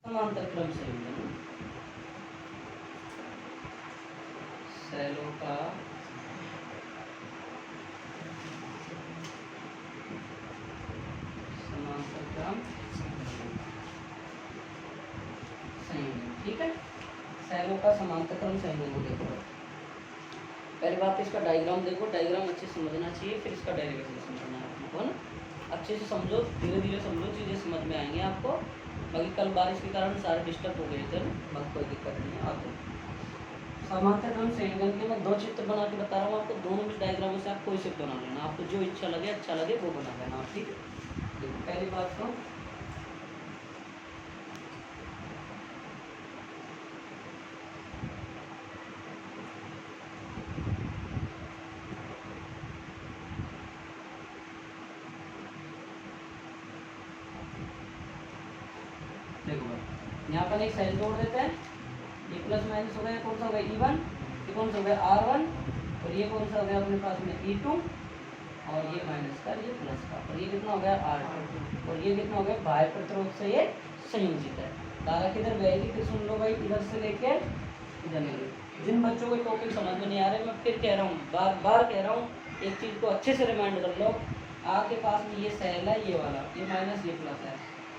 समांतर क्रम संयोजन सेलों का समांतर क्रम संयोजन। ठीक है, सेलों का समांतर क्रम संयोजन को देखो। पहली बात तो इसका डायग्राम देखो, डायग्राम अच्छे से समझना चाहिए, फिर इसका डेरिवेशन समझना है आपको ना। अच्छे से समझो, धीरे धीरे समझो, चीज़ें समझ में आएंगी आपको। बाकी कल बारिश के कारण सारे डिस्टर्ब हो गए थे, बस कोई दिक्कत नहीं है। आपको समांतर क्रम संयोजन के मैं दो चित्र बना के बता रहा हूँ आपको, दोनों में डायग्राम से आप कोई से बना लेना, आपको जो इच्छा लगे अच्छा लगे वो बना लेना आप। ठीक है, पहली बात तो देखो, यहाँ पर एक सेल जोड़ देते हैं, ये प्लस माइनस हो गया, कौन सा हो गया E1, ये कौन सा हो गया R1, और ये कौन सा हो गया अपने पास में E2, और ये माइनस का, ये प्लस का, और ये कितना हो गया R2, और ये कितना हो गया बाह्य प्रतिरोध से ये संयोजित है। धारा किधर बहेगी फिर सुन लो भाई, इधर से लेके इधर ले। जिन बच्चों को टॉपिक समझ में नहीं आ रहे, मैं फिर कह रहा हूँ, बार बार कह रहा हूँ, एक चीज़ को अच्छे से रिमाइंड कर लो। आपके पास में ये सेल है, ये वाला, ये माइनस, ये प्लस है।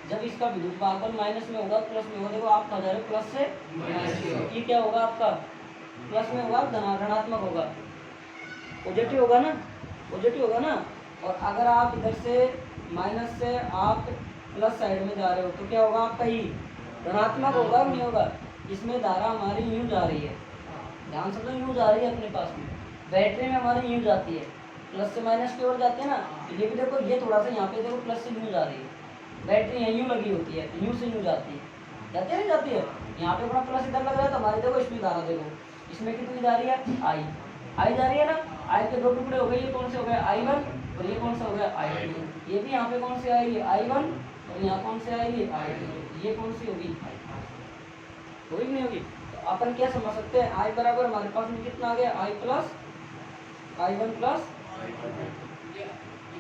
जब इसका विद्युत भागफल माइनस में होगा प्लस में होगा, देखो आप समझ रहे हो, प्लस से माइनस, ये क्या होगा आपका, प्लस में होगा धनात्मक होगा, पॉजिटिव होगा ना, पॉजिटिव होगा ना। और अगर आप इधर से माइनस से आप प्लस साइड में जा रहे हो तो क्या होगा आपका, ही ऋणात्मक होगा, नहीं होगा। इसमें धारा हमारी यूं जा रही है, ध्यान समझो, यूं जा रही है अपने पास में। बैटरी में हमारी यूं जाती है, प्लस से माइनस की ओर जाती है ना। ये भी देखो, ये थोड़ा सा यहाँ पे देखो प्लस से यूं जा रही है, बैटरी यहाँ यूं लगी होती है, यूं से यूं जाती है, जाती है नहीं जाती है। यहाँ पे अपना प्लस इधर लग रहा है तो हमारी देखो इसमें धारा देखो, इसमें कितनी जा रही है, आई जा रही है ना। आई के दो टुकड़े हो गए, ये कौन से हो गए I1, और ये कौन सा हो गया I2। ये भी यहाँ पे कौन से आएगी I1, और यहाँ कौन से आएगी I2। ये कौन सी होगी, होगी नहीं होगी। तो अपन क्या समझ सकते हैं, I बराबर हमारे पास में कितना आ गया, I plus I1 plus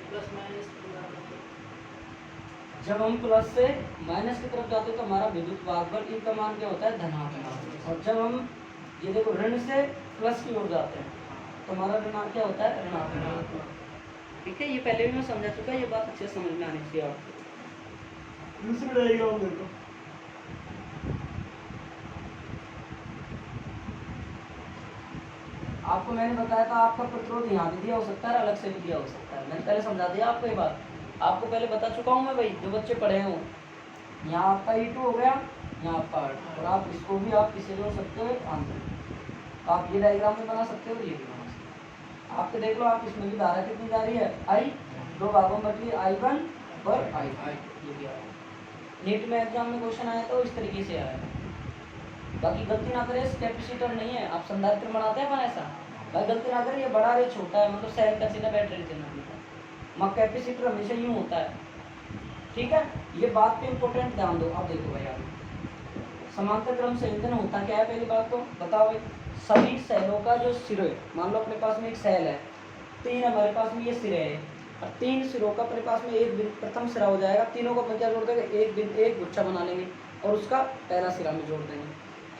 plus minus. जब हम प्लस से माइनस की तरफ जाते हैं तो हमारा विद्युत भागफल ई का मान क्या होता है, धनात्मक। और जब हम ये देखो ऋण से प्लस की ओर जाते हैं तो हमारा ऋण क्या होता है, ऋणात्मक। ठीक है, ये पहले भी मैं समझा चुका है, ये बात अच्छे समझ में आनी चाहिए आपको। दूसरी डायग्राम देखो, आपको मैंने बताया था आपका प्रतिरोध यहाँ भी दिया हो सकता है, अलग से भी दिया हो सकता है। मैंने पहले समझा दिया आपको ये बात, आपको पहले बता चुका हूँ मैं भाई, जो बच्चे पढ़े हों। यहाँ आपका E2 हो गया, यहाँ आपका R2, और आप इसको भी आप किसे जोड़ सकते हो, आंतरिक। आप ये डायग्राम में बना सकते हो, ये भी बना सकते हो। आपके देख लो, आप इसमें भी धारा कितनी जा रही है, I, दो भागों में बटी I1 और I2, ये भी आया। नीट में एग्जाम में क्वेश्चन आया तो इस तरीके से आया। बाकी गलती ना करे, कैपेसिटर नहीं है, आप संधारित्र बनाते हैं अपन ऐसा, भाई गलती ना करे, ये बड़ा है छोटा है, मतलब सेल का चिन्ह बैटरी चिन्ह मगर कैपेसिटर हमेशा यूं होता है। ठीक है, ये बात पे इंपॉर्टेंट ध्यान दो। अब देखो भाई, समांतर क्रम संयोजन होता क्या है, पहली बात तो बताओ भाई। सभी सेलों का जो सिरे, मान लो अपने पास में एक सेल है, तीन हमारे पास में ये सिरे है, और तीन सिरों का अपने पास में एक प्रथम सिरा हो जाएगा, तीनों को अपन क्या जोड़ देंगे, एक गुच्छा बना लेंगे और उसका पहला सिरा में जोड़ देंगे।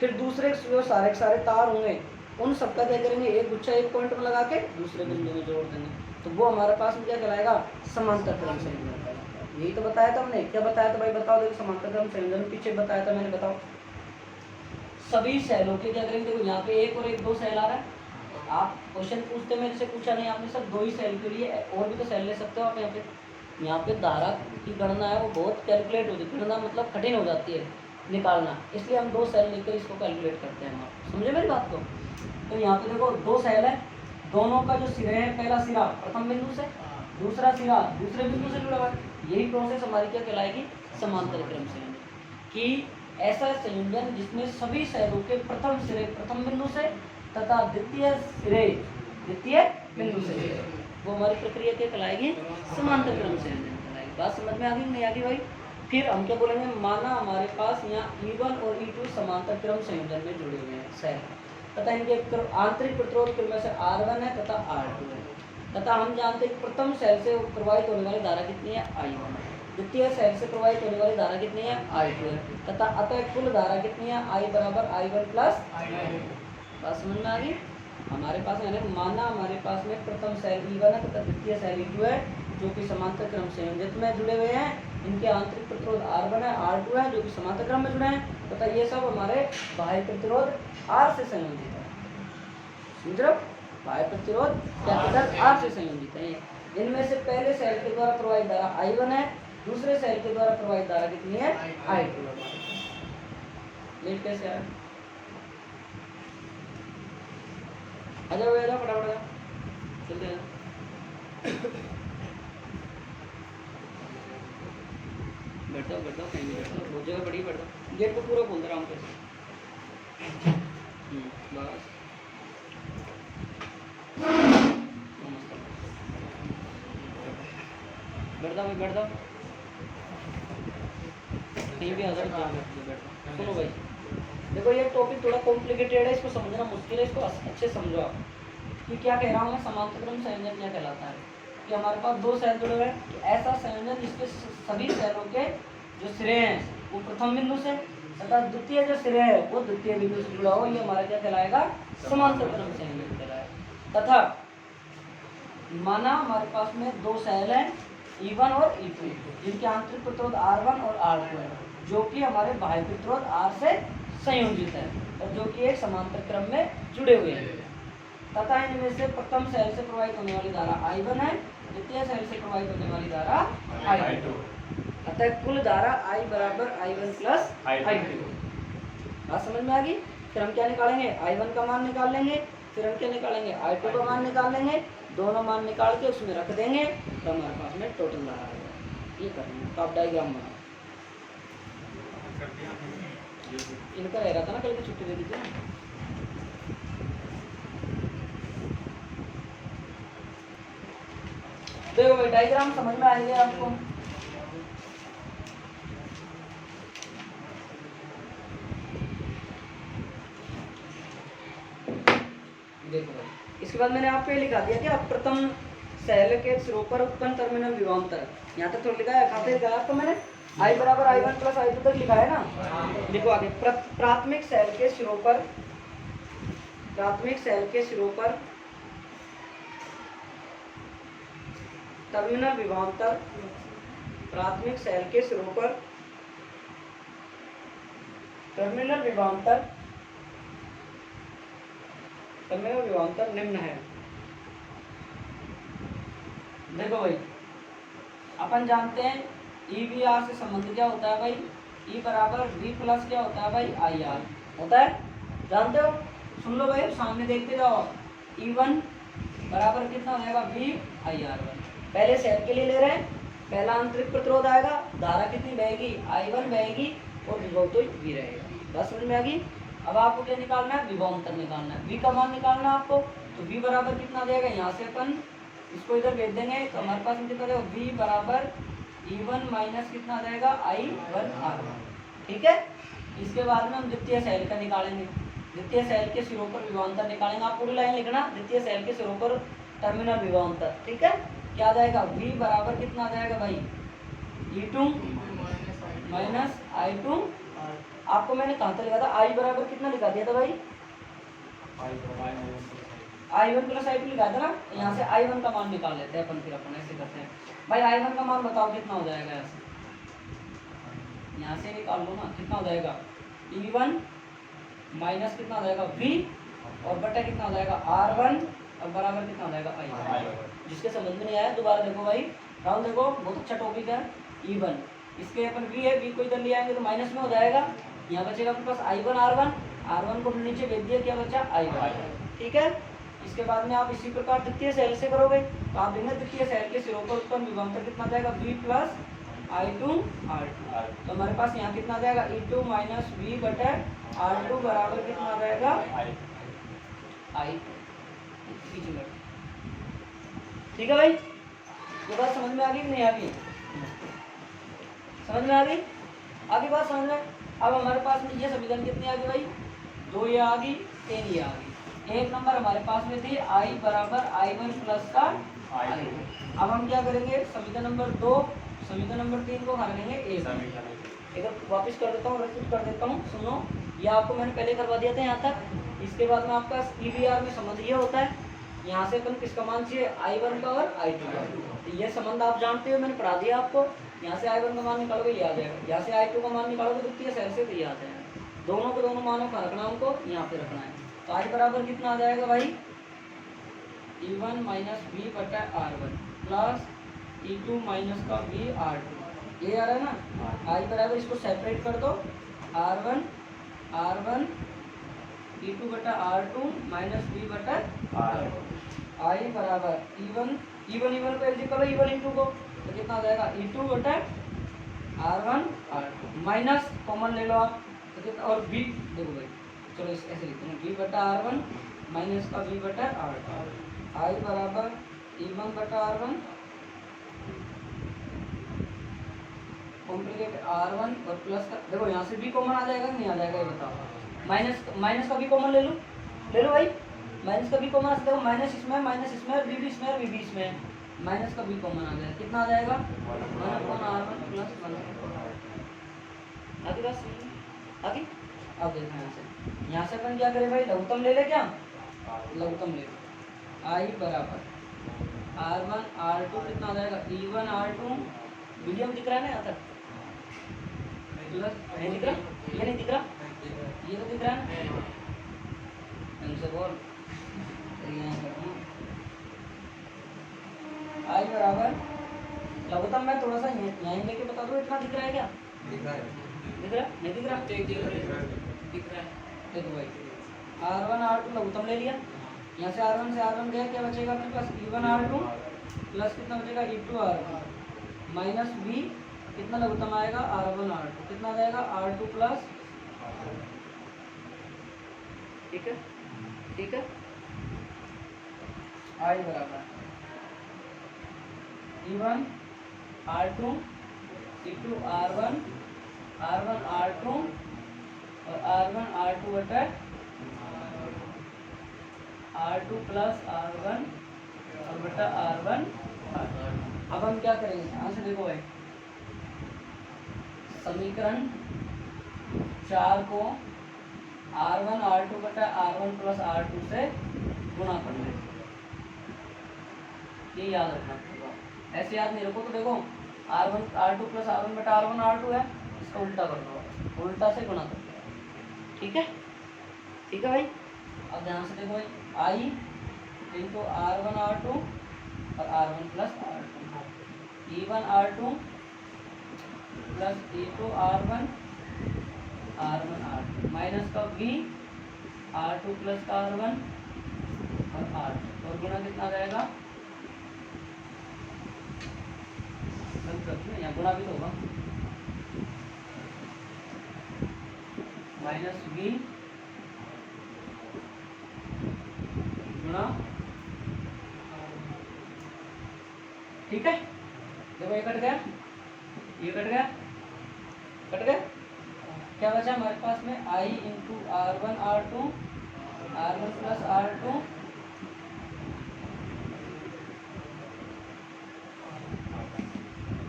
फिर दूसरे जो सारे तार होंगे उन सबका क्या करेंगे, एक गुच्छा एक पॉइंट में लगा के दूसरे बिंदु में जोड़ देंगे, तो वो हमारे पास में क्या कहलाएगा, समांतर क्रम संयोजन। यही तो बताया था हमने, क्या बताया था भाई बताओ, देखो समांतर क्रम संयोजन पीछे बताया था मैंने, बताओ। सभी सेलों के क्या करेंगे, देखो यहाँ पे एक और एक दो सेल आ रहा है, आप क्वेश्चन पूछते मेरे से पूछा नहीं आपने, सर दो ही सेल के लिए, और भी तो सेल ले सकते हो आप। यहाँ पे धारा की गणना है वो बहुत कैलकुलेट होती है, गणना मतलब कठिन हो जाती है निकालना, इसलिए हम दो सेल लेकर इसको कैलकुलेट करते हैं। आप समझे मेरी बात को। तो यहाँ पे देखो दो सेल है, दोनों का जो सिरे है, पहला सिरा प्रथम बिंदु से, दूसरा सिरा दूसरे बिंदु से जुड़ा हुआ है। यही प्रोसेस हमारी क्या कहलाएगी, समांतर क्रम संयोजन। कि ऐसा संयोजन जिसमें सभी सेलों के प्रथम सिरे प्रथम बिंदु से तथा द्वितीय सिरे द्वितीय बिंदु से, वो हमारी प्रक्रिया क्या कहलाएगी, समांतर क्रम संयोजन कहलाएगी। बात समझ में आ गई नहीं आ गई भाई। फिर हम क्या बोलेंगे, माना हमारे पास यहाँ E1 और E2 समांतर क्रम संयोजन में जुड़े हुए हैं सेल, तथा इनके आंतरिक प्रतिरोध क्रम से R1 है तथा R2 है, तथा हम जानते हैं प्रथम सेल से प्रवाहित होने वाली धारा कितनी है, I1 है। द्वितीय सेल से प्रवाहित होने वाली धारा कितनी है I2 है तथा अतः कुल धारा कितनी है I बराबर I1 प्लस बात समझ में आ गई। हमारे पास है माना हमारे पास में प्रथम सेल E1 है तथा द्वितीय सेल E2 है जो कि समांतर क्रम से संयोजित में जुड़े हुए हैं। इनके आंतरिक प्रतिरोध R1 है R2 है जो कि समांतर क्रम में जुड़े हैं तथा ये सब हमारे बाह्य प्रतिरोध R से संयोजित है। समझ रहे हो, बाह्य प्रतिरोध कैपिटल R से संयोजित है। इनमें से पहले सेल के द्वारा प्रवाहित धारा I1 है, दूसरे सेल के द्वारा प्रवाहित धारा कितनी है I2 है। लेट कैसे आया आ जाओ फटाफट चलते हैं। बैठ जाओ कहीं भी बैठ जाओ, बहुत जगह बड़ी बैठ जाओ, गेट को पूरा खोल दे आराम से। बस बैठ जाओ कहीं भी आ जाओ, बैठ। सुनो भाई, देखो ये टॉपिक थोड़ा कॉम्प्लिकेटेड है, इसको समझना मुश्किल है, इसको अच्छे समझो आप कि क्या कह रहा हूँ मैं। समांतर क्रम संयोजन क्या कहलाता है कि हमारे पास दो सेल जुड़े हुए हैं कि ऐसा संयोजन जिसके सभी सेलों के जो सिरे हैं वो प्रथम बिंदु से तथा द्वितीय जो सिरे है वो द्वितीय बिंदु से जुड़ा हो, ये हमारा क्या कहलाएगा समांतर क्रम संयोजन कहलाएगा। तथा माना हमारे पास में दो सेल हैं E1 और E2 जिनके आंतरिक प्रतिरोध R1 और R2 है जो कि हमारे बाह्य प्रतिरोध R से संयोजित है और जो कि एक समांतर क्रम में जुड़े हुए हैं तथा इनमें से प्रथम सेल से प्रवाहित होने वाली धारा I1 है, द्वितीय सेल से प्रवाहित होने वाली धारा I2। अतः कुल धारा I बराबर I1 प्लस I2। बात समझ में आ गई। फिर हम क्या निकालेंगे I1 का मान निकाल लेंगे, फिर हम क्या निकालेंगे I2 का मान निकाल लेंगे, दोनों मान निकाल के उसमें रख देंगे तो हमारे पास में टोटल धारा आएगा। ये करेंगे तो आप डायग्राम बनाओ। इनका रह रहा था ना कल की छुट्टी दे दीजिए। देखो भाई डायग्राम समझ में आएंगे आपको। देखो भाई इसके बाद मैंने आपको ये लिखा दिया कि आप प्रथम सेल के सिरों पर उत्पन्न टर्मिनल विभवांतर, यहाँ तक थोड़ा लिखा है, कहाँ पे लिखा है आपको मैंने I बराबर I1 प्लस I2 तक लिखा है ना। देखो आगे प्राथमिक सेल के सिरों पर टर्मिनल विभवांतर, प्राथमिक सेल के सिरों पर टर्मिनल विभवांतर निम्न है। देखो भाई अपन जानते हैं EVR से संबंध क्या होता है भाई, E बराबर V प्लस क्या होता है भाई IR होता है, जानते हो। सुन लो भाई सामने देखते जाओ, E1 बराबर कितना हो जाएगा V IR1। पहले सेल के लिए ले रहे हैं, पहला आंतरिक प्रतिरोध आएगा, धारा कितनी बहेगी I1 बहेगी और विभव तो V रहेगा। बस समझ में आ गई। अब आपको क्या निकालना है विभवांतर निकालना है, V का मान निकालना है आपको। तो V बराबर कितना आ जाएगा, यहाँ से अपन इसको इधर भेज देंगे तो हमारे पास में कितना जाएगा V बराबर E1 माइनस कितना आ जाएगा I1 R1। ठीक है, इसके बाद में हम द्वितीय सेल का निकालेंगे, द्वितीय सेल के सिरों पर विभवांतर निकालेंगे। आप पूरी लाइन लिखना, द्वितीय सेल के सिरों पर टर्मिनल विभवांतर। ठीक है, क्या आ जाएगा V बराबर कितना आ जाएगा भाई E2 माइनस I2। आपको मैंने कहाँ तक लिखा था I बराबर कितना लिखा दिया था भाई I1 प्लस I2 लिखा था ना। यहाँ से I1 का मान निकाल लेते हैं अपन, फिर अपन ऐसे करते हैं भाई I1 का मान बताओ कितना हो जाएगा, यहाँ से निकाल लो ना, कितना हो जाएगा E1 माइनस कितना हो जाएगा V और बटा कितना हो जाएगा R1 और बराबर कितना हो जाएगा I1। जिसके समझ में नहीं आया दोबारा देखो भाई, राउंड देखो, बहुत अच्छा टॉपिक है। E1 इसके अपन V है, V को इधर ले आएंगे तो माइनस में हो जाएगा, यहाँ बचेगा अपने पास I1 R1 को नीचे भेज दिया, क्या बचा I1। ठीक है, इसके बाद में आप इसी प्रकार द्वितीय सेल से करोगे तो आप देंगे द्वितीय सेल के सिरों पर उत्पन्न विभवांतर कितना आ जाएगा V प्लस I2 R2। तो हमारे पास यहाँ कितना आ जाएगा E2 माइनस V बटे R2 बराबर कितना आ जाएगा I। ठीक है भाई, ये बात समझ में आ गई नहीं आ गई, समझ में आ गई, आगे बात समझ में। अब हमारे पास में ये समीकरण कितनी आ गई भाई, 2 ये आ गई, 3 ये आ गई। एक नंबर हमारे पास में थी I बराबर I1 प्लस का I2। अब हम क्या करेंगे, समीकरण नंबर 2 समीकरण नंबर 3 को कहाँ रखेंगे? ए। एक बार वापस कर देता हूँ, रिपीट कर देता हूँ, सुनो। ये आपको मैंने पहले करवा दिया था यहाँ तक। इसके बाद में आपका EBR में संबंध ये होता है, यहाँ से अपन किसका मान चाहिए? I1 का और I2 का। तो ये संबंध आप जानते हो, मैंने पढ़ा दिया आपको। यहाँ से I1 का मान निकालोगे ये आ जाएगा, यहाँ से I2 का मान निकालोगे द्वितीय सेल से, तो ये आ जाएगा। दोनों के दोनों मानों का रखना हमको, यहाँ पे रखना है। तो I बराबर कितना आ जाएगा भाई? E1 माइनस V बटा R1 प्लस E2 माइनस का V R2। ये आ रहा है ना? I बराबर, इसको सेपरेट कर दो, R1 E2 बटा R2 माइनस V बटा R2। I बराबर E1 को एलजी करो, E1 इंटू को, तो कितना आ जाएगा? E2 बटा R1 R2 माइनस कॉमन ले लो आप, तो कितना? और V देखो भाई, चलो इस ऐसे लिखते हैं, V बटा R1 माइनस का V बटा R2। I बराबर E1 बटा R1 कॉम्प्लीकेट R1 और प्लस का, देखो यहाँ से V कॉमन आ जाएगा कि नहीं आ जाएगा, ये बताओ। माइनस का V कॉमन ले लो भाई, माइनस का V कॉमन आ सकता है, माइनस इसमें V भी इसमें, V भी इसमें, माइनस का V कॉमन आ जाएगा, कितना आ जाएगा? 1/R1 plus 1/R2। आगे बात समझ आगे? अब देखना यहाँ से अपन क्या करें भाई? लघुत्तम ले ले, क्या लघुत्तम ले लो। I बराबर R1 R2 कितना आ जाएगा? E1 R2, मीडियम दिख रहा है ना यहाँ तक? नहीं दिख रहा? ये नहीं दिख रहा? ये तो दिख रहा है ना? इनसे बोल। I बराबर लघुत्तम मैं थोड़ा सा यहीं लेके बता दूँ, इतना दिख रहा है क्या? दिख रहा है। नहीं दिख रहा? दिख रहा है। देखो भाई, R1 R2 लघुत्तम ले लिया, यहाँ से R1 से R1 गया, क्या बचेगा अपने पास? E1 R2 प्लस कितना बचेगा? E2 R2 माइनस V, कितना लघुत्तम आएगा? R1 R2, कितना आ जाएगा? R2 प्लस, ठीक है? I बराबर E1 R2 E2 R1 R2 और R1 R2 बटा R2 प्लस R1 और बटा R1। अब हम क्या करेंगे? यहाँ से देखो भाई, समीकरण 4 को R1 R2 बटा R1 प्लस R2 से गुणा कर लेंगे। ये याद रखना पड़ेगा, ऐसे याद नहीं रखो तो देखो R1 R2 प्लस R1 बटा R1 R2 है, इसका उल्टा कर दो, उल्टा से गुणा कर दो। ठीक है भाई। अब ध्यान से देखो भाई, I इंटू R1 R2 और R1 plus R2, E1 R2 plus E2 R1 R2 minus का V R2 प्लस का R1 और R2 और गुणा कितना आ जाएगा? यहाँ गुणा भी तो होगा, माइनस V गुणा, ठीक है? देखो ये कट गया, क्या बचा हमारे पास में? I into R1 R2 R1 plus R2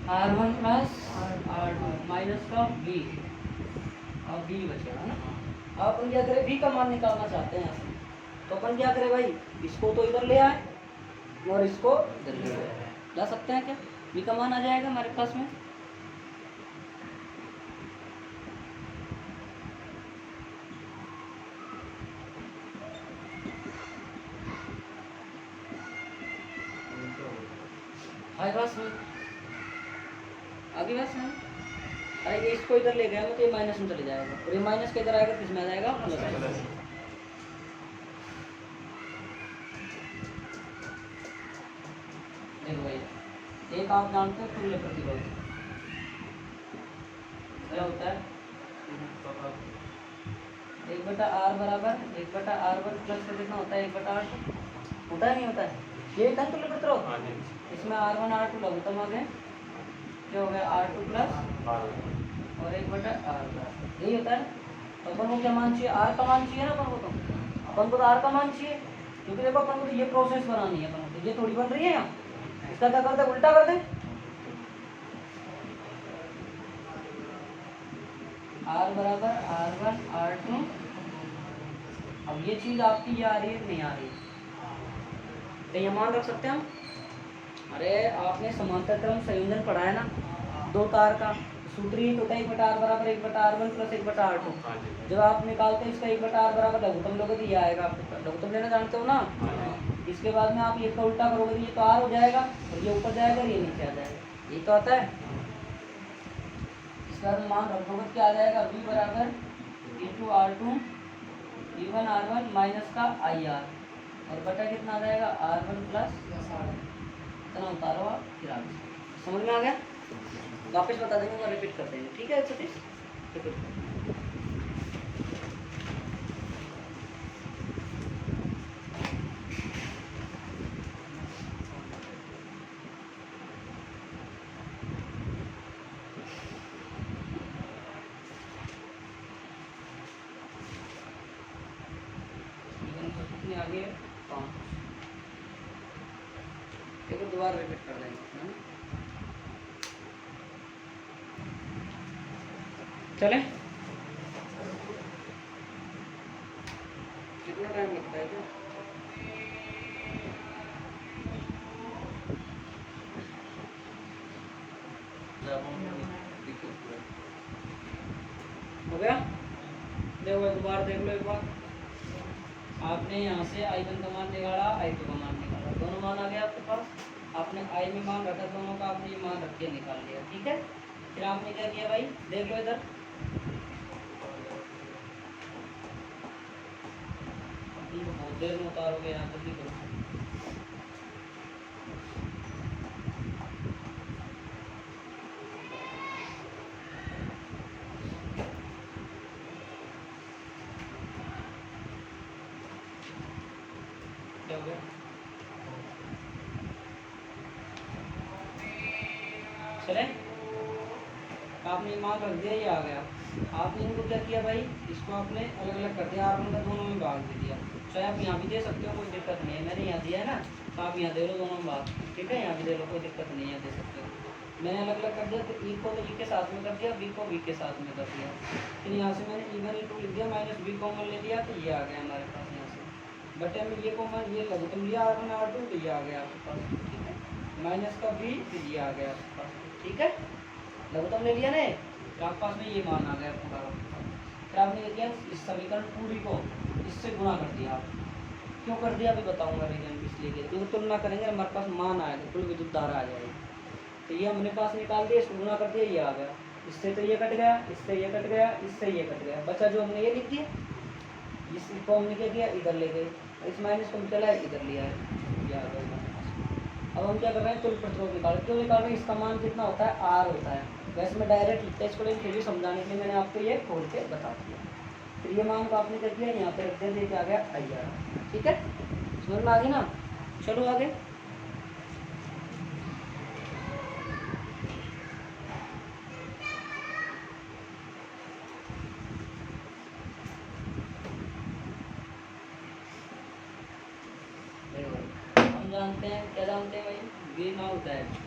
R1 plus R2 minus का V और V बचेगा ना। अब अपन क्या करें? V का मान निकालना चाहते हैं, तो अपन क्या करें भाई? इसको तो इधर ले आए और इसको इधर ले आए, ला सकते हैं क्या? V का मान आ जाएगा हमारे पास में, आगे बात सुन। अरे ये इसको इधर ले गया तो ये माइनस में चले जाएगा, और ये माइनस के इधर आएगा, किस में आ जाएगा? प्लस। देखो भाई, एक आप जानते हो तुल्य प्रतिरोध क्या होता है? 1/R बराबर 1/R1 प्लस का कितना होता है? 1/R2 होता है, नहीं होता है? ये था तुल्य प्रतिरोध। इसमें R1 R2 लघुत्तम आ गए, क्या हो गया? R2 प्लस और 1/R, यही होता है। तो अपन को क्या मान चाहिए? R का मान चाहिए ना अपन को, तो अपन को तो R का मान चाहिए, क्योंकि देखो अपन को तो ये प्रोसेस बनानी है, अपन को ये थोड़ी बन रही है यहाँ। इसका क्या करते? उल्टा कर दे, आर बराबर R1 R2। अब ये चीज आपकी ये आ रही है नहीं आ रही, तो ये मान रख सकते हैं हम। अरे आपने समांतर क्रम संयोजन पढ़ा है ना, दो तार का सूत्र ही होता है 1/r बराबर 1/r1 प्लस 1/r2। जब आप निकालते हैं इसका 1/r बराबर लघुत्तम लोगे तो ये आएगा, आपको लघुत्तम लेना जानते हो ना। इसके बाद में आप ये का उल्टा करोगे तो ये तो r हो जाएगा और ये ऊपर जाएगा और ये नीचे आ जाएगा, ये तो आता है। इसका मान रखोगे क्या आ जाएगा, v बराबर E2R2 E1 R1 माइनस का IR और बटा कितना आ जाएगा R1 प्लस इतना उतारो आप, फिर आगे समझ में आ गया। वापस बता देंगे और रिपीट कर देंगे, ठीक है सतीश। कितने आगे 5, एक बार दोबारा रिपीट कर देंगे है ना। चले कितना टाइम लगता है क्या, हो गया। देखो दोबारा देख लो एक बार, आपने यहाँ से I1 का मान निकाला I2 का मान निकाला, दोनों मान आ गया आपके पास। आपने I में मान रखा दोनों का, आपने ये मान रख के निकाल लिया, ठीक है। फिर आपने क्या किया भाई, देख लो इधर बहुत देर में उतारोगे यहाँ जल्दी करो। क्या हो गया, चले आपने मान रख दिया, ये आ गया। आपने इनको क्या किया भाई, इसको आपने अलग अलग कर दिया, आपने का दोनों में भाग दे दिया। चाहे आप यहाँ भी दे सकते हो, कोई दिक्कत नहीं है, मैंने यहाँ दिया है ना, तो आप यहाँ दे लो दोनों में भाग, ठीक है। यहाँ भी दे लो, कोई दिक्कत नहीं है, दे सकते हो। मैंने अलग अलग कर दिया, तो ई को तो ई के साथ में कर दिया, बी को बी के साथ में कर दिया। फिर यहाँ से मैंने E1 E2 लिख दिया, माइनस बी कॉमन ले लिया, तो ये आ गया हमारे पास यहाँ से। बटे में ये कॉमन, ये लघुत्तम लिया R1 R2, तो ये आ गया आपके पास, ठीक है। माइनस का बी, फिर ये आ गया आपके पास, ठीक है। लघुत्तम ले लिया ना, तो आपके पास में ये मान आ गया पूरा। फिर आपने क्या किया, इस समीकरण पूरी को इससे गुणा कर दिया। आप क्यों कर दिया अभी बताऊंगा रीजन, इसलिए क्योंकि तुलना करेंगे हमारे पास मान आएगा, कुल विद्युत धारा आ जाएगी। तो ये हमने पास निकाल दिया, इसको गुणा कर दिया, ये आ गया। इससे तो ये कट गया, इससे ये कट गया, इससे ये कट गया, बचा जो हमने ये लिख दिया। इसको हमने क्या किया, इधर ले गए, इस माइनस को निकला है, इधर लिया है, ये आ गया। अब हम क्या कर रहे हैं, तुल्य प्रतिरोध निकाल, क्यों निकाल रहे हैं, इसका मान कितना होता है, R होता है। वैसे मैं डायरेक्ट लिखता है इसको, लेकिन फिर भी समझाने के लिए मैंने आपको ये खोल के बता दिया। फिर ये मान को आपने क्या किया, यहाँ पे रख दिया, देखिए आ गया IR, ठीक है। समझ में आ गई ना, चलो आगे। हम जानते हैं, क्या जानते हैं भाई, V ना होता है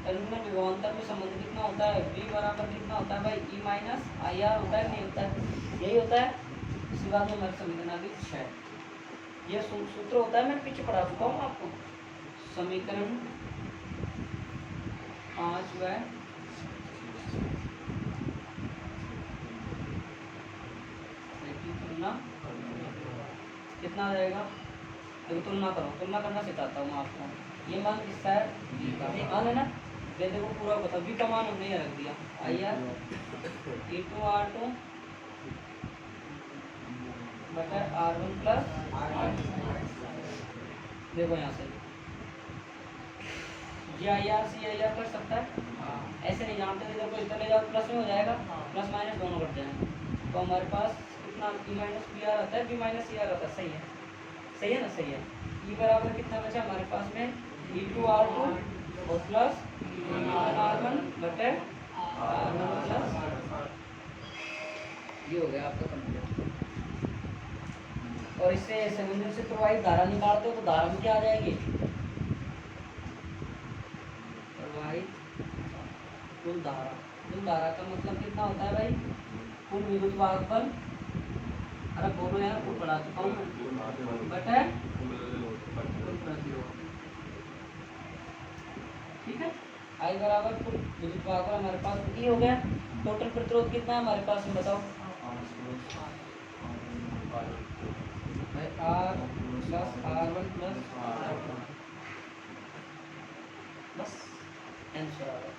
टर्मिनल विभवांतर में संबंध कितना होता है, V बराबर कितना होता है भाई, E माइनस IR होता है, नहीं होता है, यही होता है। इसके बाद में हमारे समीकरण आ गई 6, ये सूत्र होता है, मैं पीछे पढ़ा चुका हूँ आपको। समीकरण 5 व तुलना कितना आ जाएगा, देखो तुलना करो, तुलना करना सिखाता हूँ आपको। ये मान किसका है, मान है ना, देखो पूरा बता, V का मान हमने रख दिया IR E2R2 बटा R1 प्लस, देखो यहाँ से ये IR से IR कर सकता है, ऐसे नहीं जानते, इधर को इधर ले जाओ, प्लस में हो जाएगा, प्लस माइनस दोनों करते हैं। तो हमारे पास कितना E माइनस PR आता है, B माइनस CR आता है, सही है, सही है ना, सही है। E बराबर कितना बचा हमारे पास में, E2R2 और प्लस R1 बटे R1 प्लस, ये हो गया आपका कंप्लीट। और इससे संयोजन से प्रवाहित धारा निकालते हो तो धारा में क्या आ जाएगी, प्रवाहित कुल धारा। कुल धारा का मतलब कितना होता है भाई? कुल विद्युत भागफल, अरे बोलो यार, कुल पढ़ा चुका हूँ मैं, बटे कुल प्रतिरोध। ठीक है, आई बराबर कुल विद्युत भागफल हमारे पास ई हो गया। टोटल प्रतिरोध कितना है हमारे पास में बताओ भाई? Are plus R1 plus R2, बस आंसर आ गया।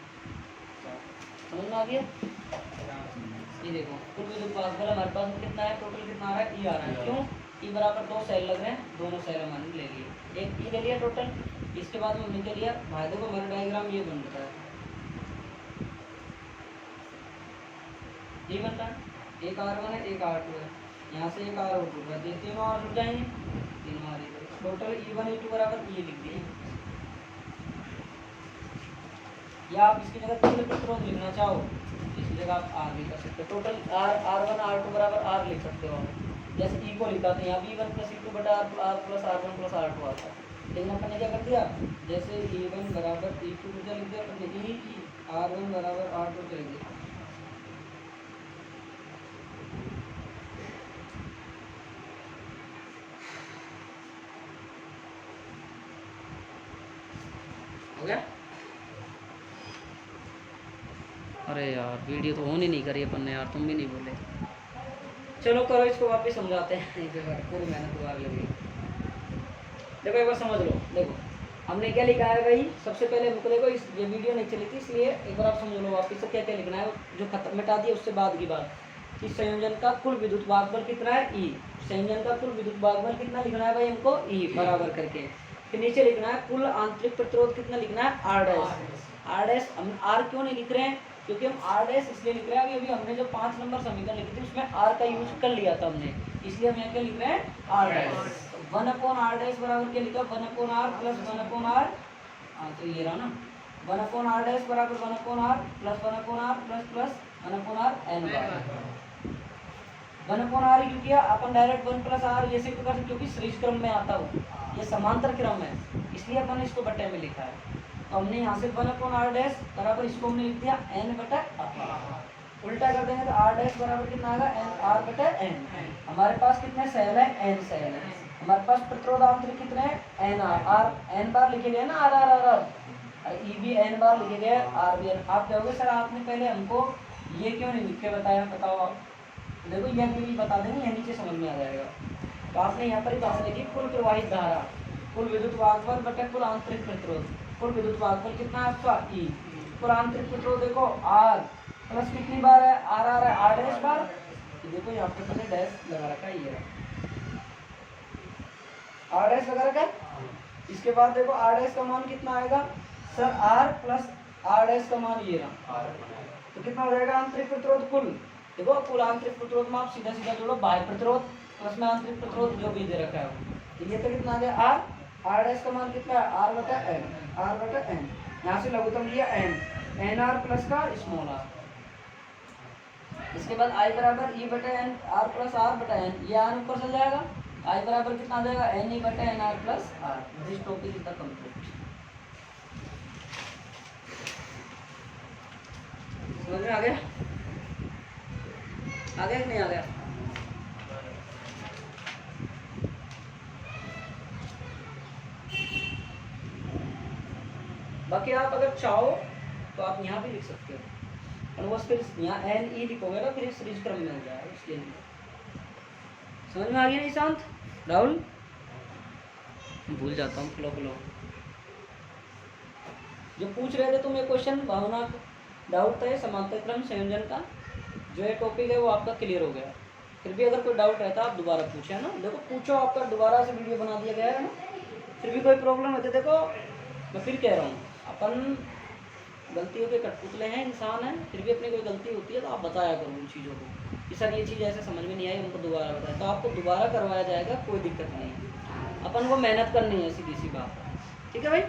समझ में आ गया? ये देखो कुल विद्युत भागफल हमारे पास में कितना है, टोटल कितना आ रहा है? ई आ रहा है। क्यों? ई बराबर दो सेल लग रहे हैं, दोनों सेल हमने ले लिए, एक ई ले लिया टोटल। इसके बाद में हमने क्या लिया भाई? देखो हमारा डायग्राम ये बन रहा है, ये बन रहा है, एक R1 है, एक R2 है, यहाँ से एक R2 है, ये तीनों R जुड़ जाएंगे, तीनों R टोटल E1 E2 बराबर ये लिख दिए। या आप इसकी जगह कुल प्रतिरोध लिखना चाहो, इसकी जगह आप R भी कर सकते हो। टोटल R1 R2 बराबर R लिख सकते हो आप, जैसे E को लिखा था यहाँ V1 प्लस E2 बटा R plus R1 plus R2 आता है। लेकिन अपन ने क्या कर दिया, जैसे E1 बराबर E2 लिख दिया अपन ने, R1 बराबर R2 लिख दिया। हो गया? अरे यार वीडियो तो ऑन ही नहीं करी अपन ने यार, तुम भी नहीं बोले। चलो करो इसको वापस समझाते हैं, पूरी मेहनत हुआ लगी। देखो एक बार समझ लो, देखो हमने क्या लिखा है भाई? सबसे पहले हमको देखो, इस ये वीडियो नहीं चली थी इसलिए एक बार आप समझ लो वापस से क्या क्या लिखना है, जो खत्म मिटा दिया उससे बाद की बात। इस संयोजन का कुल विद्युत भागफल कितना है? ई। संयोजन का कुल विद्युत भागफल कितना लिखना है भाई हमको? ई बराबर करके। फिर नीचे लिखना है कुल आंतरिक प्रतिरोध कितना लिखना है? R dash. आर डैश हम आर क्यों नहीं लिख रहे हैं? क्योंकि हम आर डैश इसलिए लिख रहे हैं, अभी हमने जो 5 नंबर समीकरण लिखी थी उसमें आर का यूज कर लिया था हमने, इसलिए हम यहाँ क्या लिख रहे हैं? Are dash. 1/r डैश बराबर क्या लिखा? 1/r प्लस 1/r, तो ये रहा ना, 1/r डैश बराबर 1/r plus 1/r plus plus 1/r n बार। 1/r क्यों किया अपन? डायरेक्ट 1 प्लस r ये सिर्फ कर, क्योंकि श्रेष्ठ क्रम में आता हो, ये समांतर क्रम है, इसलिए अपन ने इसको बटे में लिखा है। तो हमने यहाँ से 1/r डैश बराबर इसको हमने लिख दिया n बटा r। उल्टा कर देंगे तो r डैश बराबर कितना आएगा? n r बटा n। हमारे पास कितने सेल है? n सेल है। हमारे पास प्रतिरोध आंतरिक कितने हैं? n r n बार लिखे गए ना, r r r r e भी n बार लिखे गए, r भी n। आप कहोगे सर आपने पहले हमको ये क्यों नहीं लिख के बताया? बताओ आप। देखो ये भी बता देंगे, ये नीचे समझ में आ जाएगा। तो आपने यहाँ पर भाषा लिखी कुल प्रवाहित धारा, कुल विद्युत भागफल बटे कुल आंतरिक प्रतिरोध। कुल विद्युत भागफल कितना है आपका? ई। कुल आंतरिक प्रतिरोध देखो R प्लस कितनी बार है? R R है, R डैश बार। देखो यहाँ पे मैंने डैश लगा रखा है, ये R डैश लगा रखा है। इसके बाद देखो R डैश का मान कितना आएगा sir? R plus R dash का मान ये रहा, तो कितना हो जाएगा आंतरिक प्रतिरोध? कुल देखो कुल आंतरिक प्रतिरोध में आप सीधा सीधा जोड़ो, बाह्य प्रतिरोध प्लस में आंतरिक प्रतिरोध जो भी दे रखा है, तो ये तो कितना आ गया? R डैश का मान कितना है? R बटा n, R बटा n। यहाँ से लघुत्तम लिया n, nr प्लस का स्मॉल r। इसके बाद I बराबर E बटा n r प्लस r बटा n, ये r ऊपर चल जाएगा, I बराबर कितना आ जाएगा? n e बटा n r plus r। This topic is the complete. समझ में आ गया? आ गया कि नहीं आ गया? बाकी आप अगर चाहो तो आप यहाँ भी लिख सकते हो, और बस फिर यहाँ एन ई लिखोगे ना, फिर सीरीज क्रम में हो जाएगा, इसके लिए। समझ में आ गया नहीं शांत? राहुल भूल जाता हूँ फ्लो फ्लो। जो पूछ रहे थे तुम्हें क्वेश्चन, भावना डाउट था समांतर क्रम संयोजन का, जो ये टॉपिक है वो आपका क्लियर हो गया। फिर भी अगर कोई डाउट रहता आप दोबारा पूछे ना, देखो पूछो, आपका दोबारा से वीडियो बना दिया गया है ना। फिर भी कोई प्रॉब्लम है तो देखो मैं फिर कह रहा हूँ, अपन गलतियों के कठपुतले हैं, इंसान हैं, फिर भी अपनी कोई गलती होती है तो आप बताया करो उन चीज़ों को कि सर ये चीज़ ऐसे समझ में नहीं आई, हमको दोबारा बताया, तो आपको दोबारा करवाया जाएगा, कोई दिक्कत नहीं है। अपन को मेहनत करनी है, सीधी सी बात। ठीक है भाई?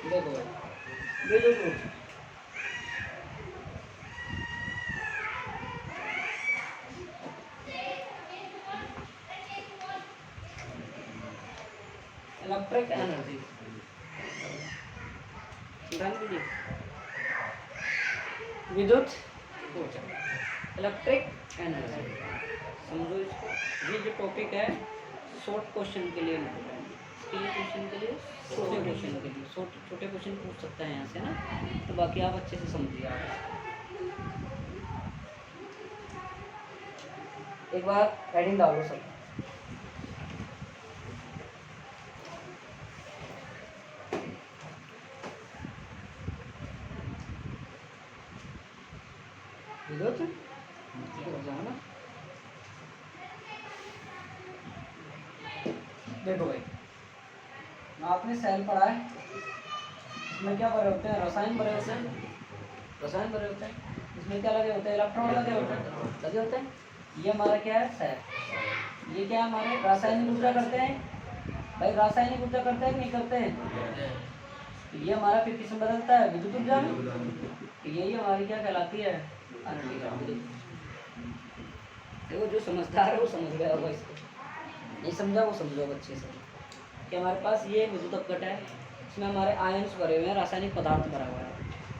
देखो विद्युत ऊर्जा। इलेक्ट्रिक एनर्जी, विद्युत ऊर्जा, इलेक्ट्रिक एनर्जी। समझो इसको, ये जो टॉपिक है शॉर्ट क्वेश्चन के लिए क्वेश्चन के लिए छोटे क्वेश्चन के लिए छोटे क्वेश्चन पूछ सकता है यहाँ से ना, तो बाकी आप अच्छे से समझिए। आप एक बार हेडिंग डालो सब। विद्युत ऊर्जा है ना। देखो भाई, आपने सेल पढ़ा है, इसमें क्या भरे होते हैं? रसायन भरे होते हैं, रसायन भरे होते हैं। इसमें क्या लगे होते हैं? इलेक्ट्रॉन लगे होते हैं। ये हमारा क्या है? सेल। ये क्या हमारे रासायनिक ऊर्जा करते हैं भाई, रासायनिक ऊर्जा करते हैं कि नहीं करते हैं? तो ये हमारा फिर किसमें बदलता है? विद्युत ऊर्जा में। तो यही हमारी क्या कहलाती है? देखो जो समझदार है वो समझ गया होगा इसको, नहीं समझा वो समझो अच्छे से कि हमारे पास ये विद्युत अपघट है, इसमें हमारे आयन्स भरे हुए हैं, रासायनिक पदार्थ भरा हुआ है।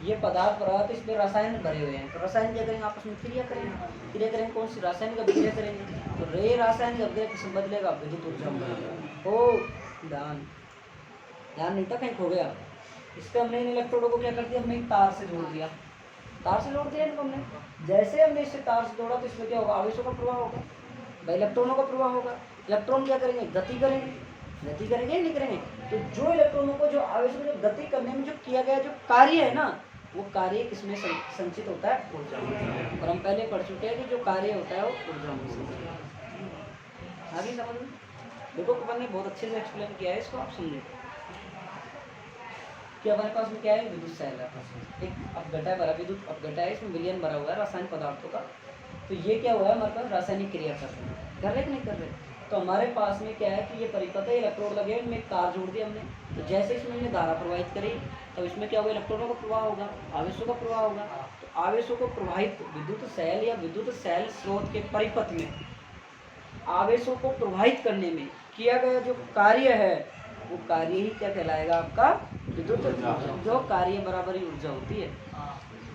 ये पदार्थ भरा हुआ है तो इसमें रसायन भरे हुए हैं, तो रसायन क्या करेंगे? आपस में क्रिया करेंगे। कौन सी? रासायनिक अभिक्रिया करेंगे। तो रे रासायनिक अभिक्रिया किसमें बदलेगा? विद्युत ऊर्जा में। हो ध्यान नहीं था, कहीं खो गया। इस पर हमने इन इलेक्ट्रोडों को क्या कर दिया? हमने एक तार से जोड़ दिया, तार से जोड़ दिया इनको हमने। जैसे हमने इससे तार से जोड़ा तो इसमें क्या होगा? आवेशों का प्रवाह होगा भाई, इलेक्ट्रॉनों का प्रवाह होगा। इलेक्ट्रॉन क्या करेंगे? गति करेंगे। गति करेंगे या नहीं करेंगे? तो जो इलेक्ट्रॉनों को, जो आवेशों को गति करने में जो किया गया जो कार्य है ना, वो कार्य किसमें संचित होता है? ऊर्जा में। और हम पहले पढ़ चुके हैं कि जो कार्य होता है वो ऊर्जा में संचित होता है। आगे समझ में? देखो अपन ने बहुत अच्छे से एक्सप्लेन किया है इसको, आप समझे कि हमारे पास में क्या है? विद्युत सेल है, एक अपघटा भरा, विद्युत अपघटा है, इसमें विलयन भरा हुआ है रासायनिक पदार्थों का। तो ये क्या हुआ है? हमारे पास रासायनिक क्रिया कर रहे कि नहीं कर रहे? तो हमारे पास में क्या है कि ये परिपथ है, इलेक्ट्रोड लगे, इनमें एक तार जोड़ दिया हमने। तो जैसे इसमें हमने धारा प्रवाहित करी तो इसमें क्या होगा? इलेक्ट्रॉनों का प्रवाह होगा, आवेशों का प्रवाह होगा। तो आवेशों को प्रवाहित विद्युत सेल या विद्युत सेल स्रोत के परिपथ में आवेशों को प्रवाहित करने में किया गया जो कार्य है वो कार्य ही क्या कहलाएगा? आपका विद्युत ऊर्जा। जो कार्य बराबर ही ऊर्जा होती है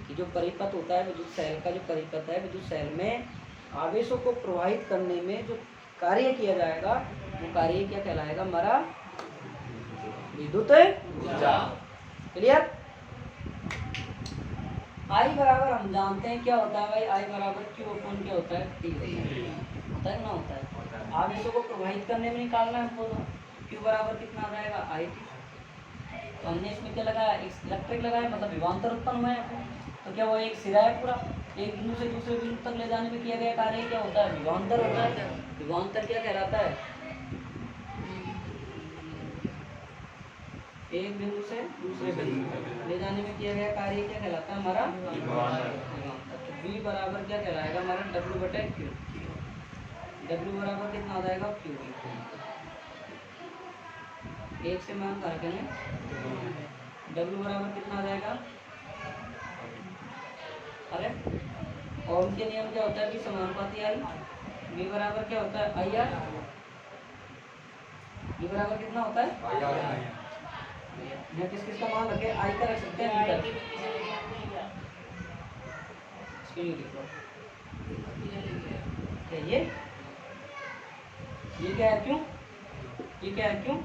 कि जो परिपथ होता है विद्युत सेल का, जो परिपथ है विद्युत सेल में आवेशों को प्रवाहित करने में जो कार्य किया जाएगा वो कार्य क्या कहलाएगा? हमारा विद्युत ऊर्जा। क्लियर? आई बराबर हम जानते हैं क्या होता है भाई, आई बराबर क्यू अपन क्या होता है? टी होता है ना, होता है। आवेशों को प्रवाहित करने में निकालना है हमको, तो क्यू बराबर कितना आ जाएगा? I T. तो हमने इसमें क्या लगाया? इलेक्ट्रिक लगाया, मतलब विभवांतर उत्पन्न हुआ है। तो क्या वो एक सिरा है पूरा, एक बिंदु से दूसरे बिंदु तक ले जाने में किया गया कार्य क्या होता है? विभवांतर होता है। विभवांतर क्या कहलाता है? एक बिंदु से दूसरे बिंदु ले जाने में किया गया कार्य क्या कहलाता है? हमारा विभवांतर। तो V बराबर क्या कहलाएगा? हमारा W बटे Q। W बराबर कितना आ जाएगा? Q। एक से मान का रखेंगे, W बराबर कितना आ जाएगा? अरे ओम के नियम क्या होता है? V समानुपाती I। V बराबर क्या होता है? I R। V बराबर कितना होता है? यहाँ किस किस का मान रखे? आई का रख सकते हैं, मीटर। इसके लिए लिख लो ये क्या है? क्यों? ये क्या है? क्यों?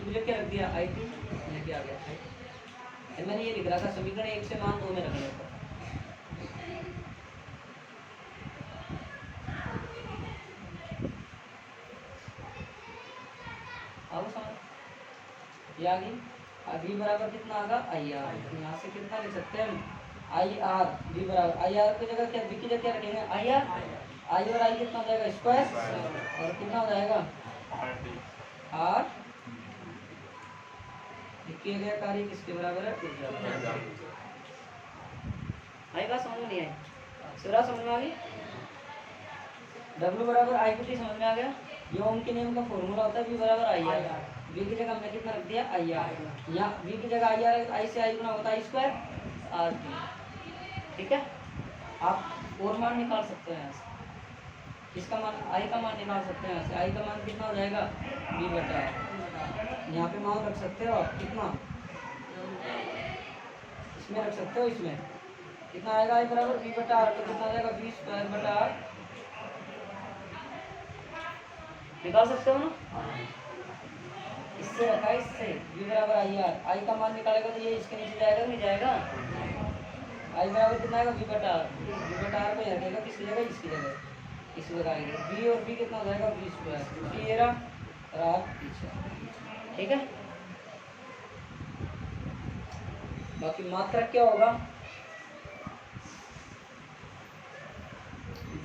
मुझे क्या रख दिया? आई क्यों लेके आ गया। मैंने ये लिख रहा था समीकरण 1 से मान 2 में रखने को। अब समझ ये आ गई। V बराबर कितना आगा? I R. यहाँ से कितना लिख सकते हैं हम? I R. V बराबर आई आर की जगह क्या? V की जगह क्या रखेंगे? I R. आई और आई कितना हो जाएगा? स्क्वायर। और कितना हो जाएगा? आर। किया गया कार्य किसके बराबर है? ऊर्जा। आई बात समझ में नहीं आई? सिरा समझ में आ गई? W बराबर आई को टी समझ में आ गया? ये ओम के नियम का फॉर्मूला होता है V बराबर आई आर। v की जगह हमने कितना रख दिया आई आर, यहाँ v की जगह आई आर है, आई से आई गुना होता है आई स्क्वायर आर टी। ठीक है, आप और मान निकाल सकते हैं यहाँ से, इसका मान आई का मान निकाल सकते हैं यहाँ से, आई का मान कितना हो जाएगा v बटा आर। यहाँ पे मान रख सकते हो आप कितना, इसमें रख सकते हो, इसमें कितना आएगा आई बराबर v बटा आर, तो कितना आ जाएगा v स्क्वायर बटा आर, निकाल सकते हो ना। इससे रखा है, इससे v बराबर आई आर, आई का मान निकालेगा तो ये इसके नीचे जाएगा नहीं जाएगा, आई बराबर कितना आएगा v बटा आर, v बटा आर को यहाँ रखेगा किसकी जगह, इसकी जगह, इसी जगह आएगा v और v कितना हो जाएगा v स्क्वायर, क्योंकि ये रहा आर पीछे। ठीक है, बाकी मात्रक क्या होगा,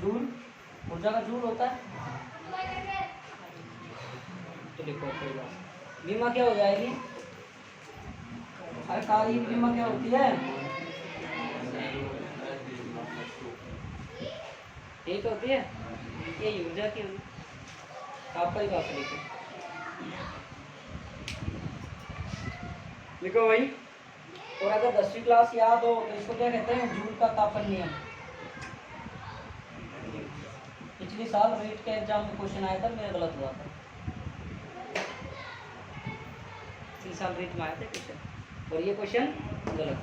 जूल, ऊर्जा का जूल होता है, तो लिखो बीमा क्या हो जाएगी, अरे कार्य बीमा क्या होती है, एक होती है, ये ऊर्जा की होगी, आपका ही बात लिखो, लिखो भाई। और अगर 10वीं क्लास याद हो तो इसको क्या कहते हैं, जूल का तापन नियम। पिछले साल रीट के एग्जाम में क्वेश्चन आया था, मेरा गलत हुआ था, पिछले साल रीट में आया था क्वेश्चन और ये क्वेश्चन गलत।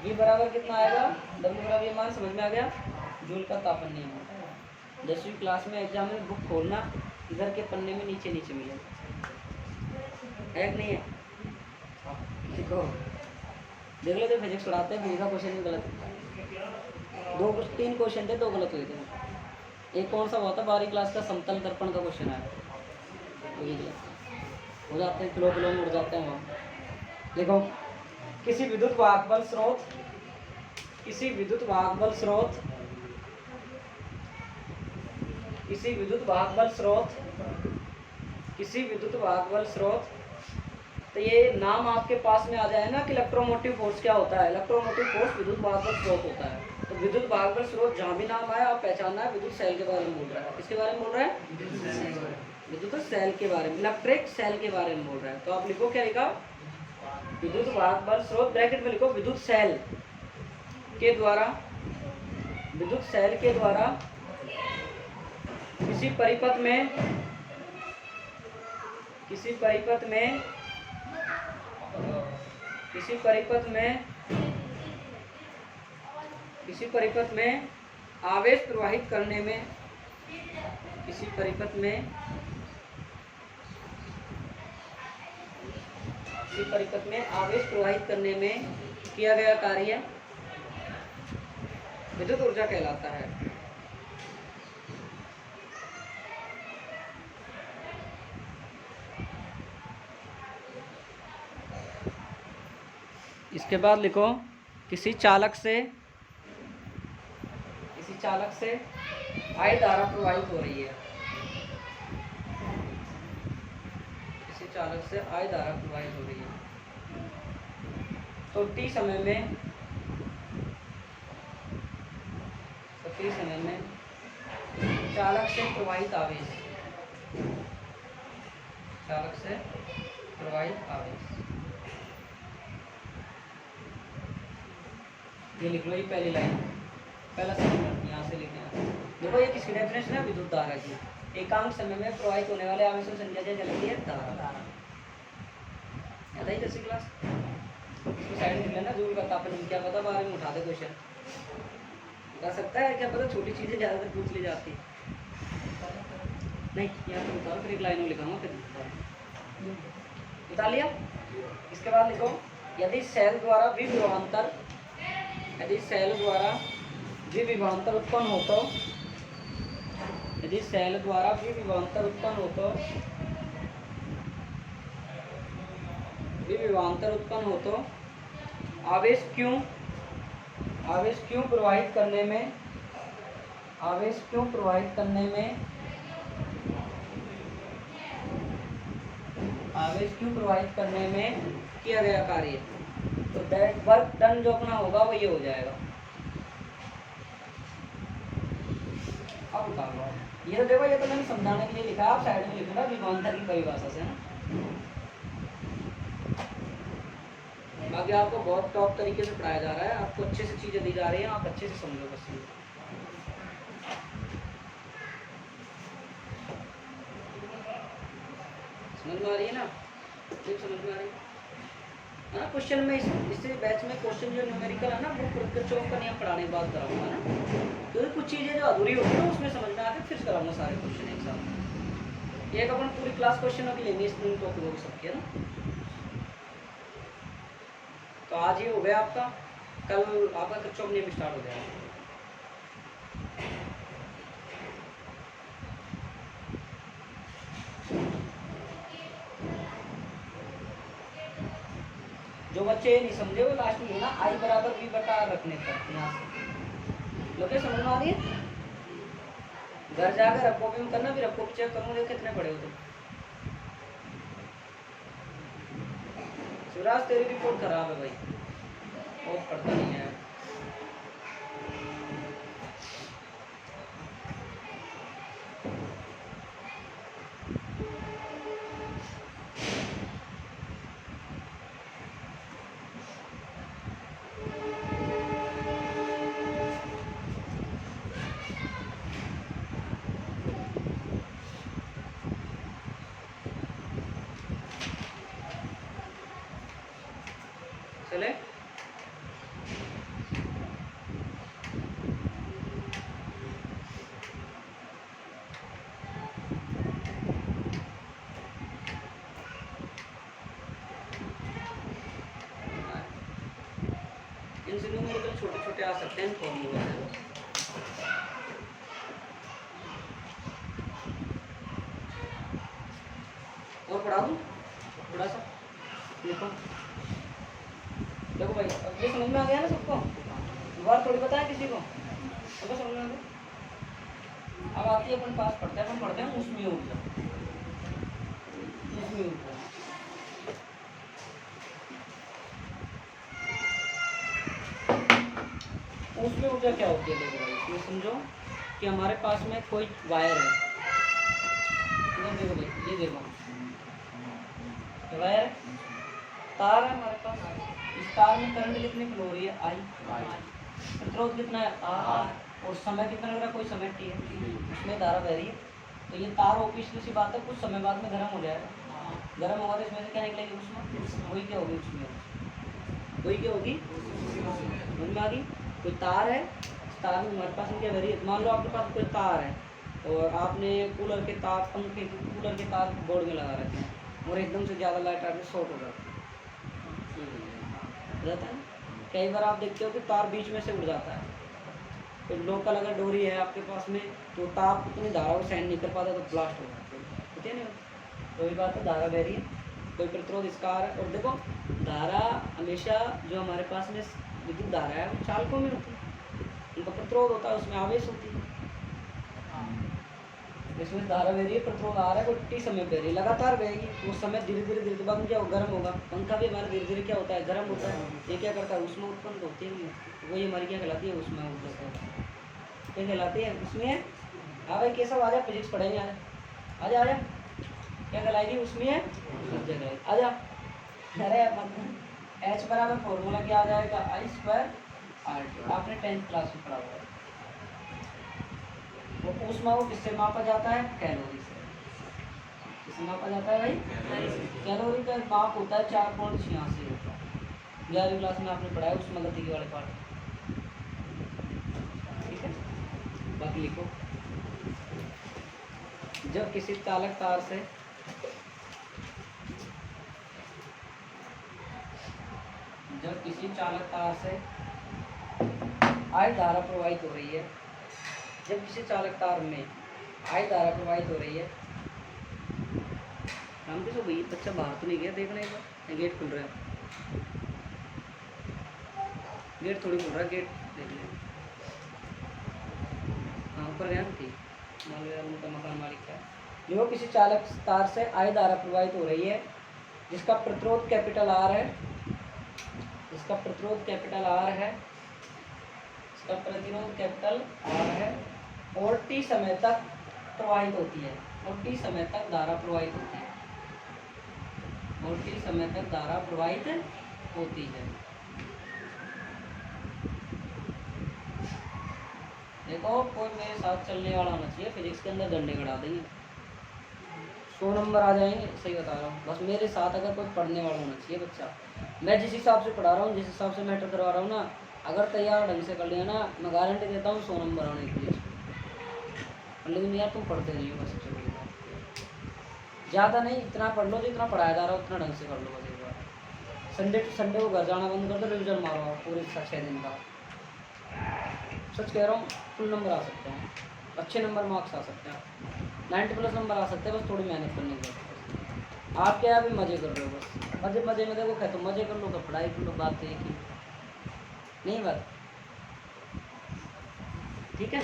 v बराबर कितना आएगा, w बराबर, ये मान समझ में आ गया, जूल का तापन नियम होता है। 10वीं क्लास में एग्जाम में बुक खोलना, इधर के पन्ने में नीचे नीचे मिलेगा, है कि नहीं है, देखो देख लो, तो फिजिक्स पढ़ाते हैं, फिजिक्स का क्वेश्चन भी गलत है, 3 क्वेश्चन थे, 2 गलत हुए थे। एक कौन सा हुआ था 12वीं क्लास का, समतल दर्पण का क्वेश्चन आया, वही गलत हो जाते हैं, किलो किलो में उड़ जाते हैं वहाँ। देखो, किसी विद्युत वाहक बल स्रोत, किसी विद्युत वाहक बल स्रोत, किसी विद्युत वाहक बल स्रोत, किसी विद्युत वाहक बल स्रोत, तो ये नाम आपके पास में आ जाए ना कि इलेक्ट्रोमोटिव फोर्स क्या होता है, इलेक्ट्रोमोटिव फोर्स विद्युत वाहक बल स्रोत होता है। तो विद्युत वाहक बल स्रोत जहाँ भी नाम आया आप पहचानना है विद्युत सेल के बारे में बोल रहा है, किसके बारे में बोल रहा है, विद्युत सेल के बारे में, इलेक्ट्रिक सेल के बारे में बोल रहा है। तो आप लिखो क्या लिखा, विद्युत वाहक बल स्रोत, ब्रैकेट में लिखो विद्युत सेल के द्वारा, विद्युत सेल के द्वारा किसी परिपथ में, किसी परिपथ में, किसी परिपथ में, किसी परिपथ में आवेश प्रवाहित करने में, किसी परिपथ में, किसी परिपथ में आवेश प्रवाहित करने में किया गया कार्य विद्युत ऊर्जा कहलाता है। इसके बाद लिखो, किसी चालक से, किसी चालक से आई धारा प्रवाहित हो रही है, किसी चालक से आई धारा प्रवाहित हो रही है, तो t समय में, तो t समय में चालक से प्रवाहित आवेश, चालक से प्रवाहित आवेश, ये लिख लो, ये पहली लाइन, पहला सेंटेंस यहाँ से लिखना है। देखो ये किसकी डेफिनेशन है, विद्युत धारा की, एकांक समय में प्रवाहित होने वाले आवेशों संख्या चलती है धारा। याद आई 10वीं क्लास, इसको साइड में लेना, जूल का तापन क्या पता बारे में उठा दे क्वेश्चन, बता सकता है क्या पता, छोटी चीजें ज्यादातर पूछ ली जाती है। नहीं यहाँ पे उतारो, फिर एक लाइन में लिखाऊंगा, फिर बता लिया। इसके बाद लिखो, यदि सेल द्वारा विभवांतर, यदि सेल द्वारा विभवांतर उत्पन्न हो तो, यदि सेल द्वारा विभवांतर उत्पन्न हो तो, विभवांतर उत्पन्न हो तो आवेश क्यों, आवेश क्यों प्रवाहित करने में, आवेश क्यों प्रवाहित करने में, आवेश क्यों प्रवाहित करने में किया गया कार्य, तो दैट वर्क डन जो अपना होगा वो ये हो जाएगा। अब उतारो। ये तो देखो, ये तो मैंने समझाने के लिए लिखा, आप साइड में लिखना विभवांतर की परिभाषा से ना। बाकी आपको बहुत टॉप तरीके से पढ़ाया जा रहा है, आपको अच्छे से चीज़ें दी जा रही हैं, आप अच्छे से समझो बस। समझ में आ रही है ना? ठीक समझ में आ रही है ना? क्वेश्चन में इससे बैच में क्वेश्चन जो न्यूमेरिकल है ना, वो किरचॉफ का नियम पढ़ाने के बाद कराऊंगा ना, क्योंकि कुछ चीज़ें जो अधूरी होती है ना उसमें समझ में आके फिर कराऊंगा सारे क्वेश्चन एक साथ। एक अपन पूरी क्लास क्वेश्चन अभी लेंगे इस दिन टॉपिक हो सकती है ना। तो आज ये हो गया आपका, कल आपका किरचॉफ नियम स्टार्ट हो जाएगा। जो बच्चे ये नहीं समझे वो लास्ट में ना आई बराबर बी बटा आर रखने तक यहाँ से लोग समझ में आ रही है। घर जाकर रखो भी करना, फिर रखो चेक करूँगा कितने पड़े हो तुम। शिवराज तेरी रिपोर्ट खराब है भाई, वो पढ़ता नहीं है। चले इनसे न्यूमेरिकल छोटे छोटे आ सकते हैं फॉर्मूला से। और पढ़ा दूँ थोड़ा सा, देखो देखो भाई, अब ये समझ में आ गया ना सबको? बात थोड़ी बताया किसी को, सबको समझ में आ गया। अब आती है अपन पास पढ़ते हैं उसमें ऊर्जा, उसमें ऊर्जा उसमें ऊर्जा क्या होती है? देखो भाई, इसमें समझो कि हमारे पास में कोई वायर है, देखो भाई ये देखो वायर तार है हमारे पास, इस तार में करंट कितनी फ्लो हो रही है? आई। प्रतिरोध कितना है? आर। और समय कितना लग रहा है? कोई समय टी है, उसमें धारा बह रही है। तो ये तार ऑब्वियसली सी बात है कुछ समय बाद में गर्म हो जाएगा, गर्म होगा तो इसमें से क्या निकलेगी? उसमें वही क्या होगी? उसमें वही क्या होगी? समझ में आ गई? कोई तार है, तार में हमारे पास में क्या बह रही है? मान लो आपके पास कोई तार है और आपने कूलर के तार, पंखे कूलर के तार बोर्ड में लगा रखे हैं और एकदम से ज़्यादा लाइट आके शॉर्ट हो जाता है। कई बार आप देखते हो कि तार बीच में से उड़ जाता है, तो लोकल अगर डोरी है आपके पास में तो तार उतनी धारा को सहन नहीं कर पाता तो ब्लास्ट हो जाता है, होती है ना? तो ये बात है, धारा बह रही है, कोई प्रतिरोध इसका आ रहा है। और देखो धारा हमेशा जो हमारे पास में विद्युत धारा है वो चालकों में होती है, उनका प्रतिरोध होता है, उसमें आवेश होती है। इसमें धारा बह रही है, प्रतिरोध आ रहा है, वो टी समय बह रही है, लगातार बहेगी, वो समय धीरे धीरे धीरे बाद में क्या गर्म होगा। पंखा भी हमारा धीरे धीरे क्या होता है? गर्म होता है। ये क्या करता है? उसमें उत्पन्न होती है, वही हमारी क्या कहलाती है? उसमें ऊर्जा क्या कहलाती है? उसमें। हाँ भाई केशव आ जा, फिजिक्स पढ़ेंगे, आ जा आ जा। क्या कहलाएगी? उसमें आ जा। अरे एच बराबर फॉर्मूला क्या आ जाएगा? आई स्क्वायर आर टी, आपने 10th क्लास में पढ़ा हुआ है। वो ऊष्मा को किससे मापा जाता है? कैलोरी से। किससे मापा जाता है भाई? कैलोरी का माप होता है 4.86 होता है। 11वीं क्लास में आपने पढ़ा है ऊष्मागतिकी वाले पार्ट, ठीक है? बाकी लिखो, जब किसी चालक तार से आई धारा प्रवाहित हो रही है, जब किसी चालक तार में आई धारा प्रवाहित हो रही है, राम किशोर भाई बच्चा बाहर तो नहीं गया देखने का? गेट खुल रहा है, गेट थोड़ी खुल रहा है, गेट देख ले। हाँ ऊपर गया थी, मान लो उनका मकान मालिक का। जो किसी चालक तार से आई धारा प्रवाहित हो रही है जिसका प्रतिरोध कैपिटल आर है, इसका प्रतिरोध कैपिटल आर है, इसका प्रतिरोध कैपिटल आर है, और टी समय तक प्रवाहित होती है और टी समय तक धारा प्रवाहित होती है, और टी समय तक धारा प्रवाहित होती है। देखो कोई मेरे साथ चलने वाला होना चाहिए, फिजिक्स के अंदर डंडे गड़ा देंगे, 100 नंबर आ जाएंगे। सही बता रहा हूँ, बस मेरे साथ अगर कोई पढ़ने वाला होना चाहिए बच्चा। मैं जिस हिसाब से पढ़ा रहा हूँ, जिस हिसाब से मैटर करवा रहा हूँ ना, अगर तैयार ढंग से कर लिया ना, मैं गारंटी देता हूँ 100 नंबर आने के लिए। लेकिन यार तुम पढ़ते नहीं हो, बस चलो ज़्यादा नहीं, इतना पढ़ लो जितना पढ़ाया जा रहा है उतना ढंग से कर लो बस। एक बार संडे टू संडे को घर जाना बंद कर दो, रिविजन मारो आप पूरे 6 दिन का। सच कह रहा हूँ, फुल नंबर आ सकते हैं, अच्छे नंबर मार्क्स आ सकते हैं, 90+ नंबर आ सकते हैं, बस थोड़ी मेहनत करने की जरूरत है। आप क्या अभी मज़े कर रहे हो, बस मज़े मज़े में देखो, तो मज़े कर लो, तो पढ़ाई कर लो, बात तो एक ही नहीं बात। ठीक है,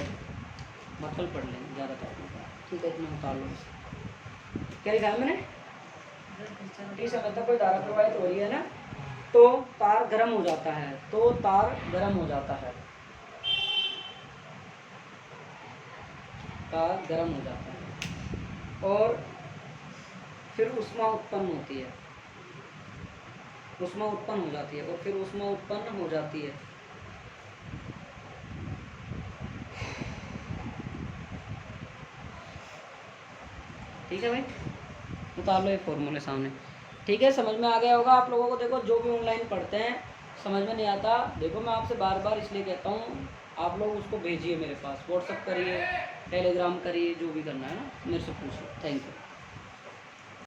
मतलब पढ़ लेंगे ज़्यादा टाइम, ठीक है, इतना उतार लो। क्या लिखा है मैंने? इस समय तक कोई धारा प्रवाहित हो रही है ना, तो तार गर्म हो जाता है, तो तार गर्म हो जाता है, तार गर्म हो जाता है, और फिर ऊष्मा उत्पन्न होती है, ऊष्मा उत्पन्न हो जाती है, और फिर ऊष्मा उत्पन्न हो जाती है। ठीक है भाई, उतार लो ये फॉर्मूले सामने। ठीक है, समझ में आ गया होगा आप लोगों को। देखो जो भी ऑनलाइन पढ़ते हैं समझ में नहीं आता, देखो मैं आपसे बार बार इसलिए कहता हूँ, आप लोग उसको भेजिए मेरे पास, व्हाट्सअप करिए, टेलीग्राम करिए, जो भी करना है ना मेरे से पूछिए। Thank you.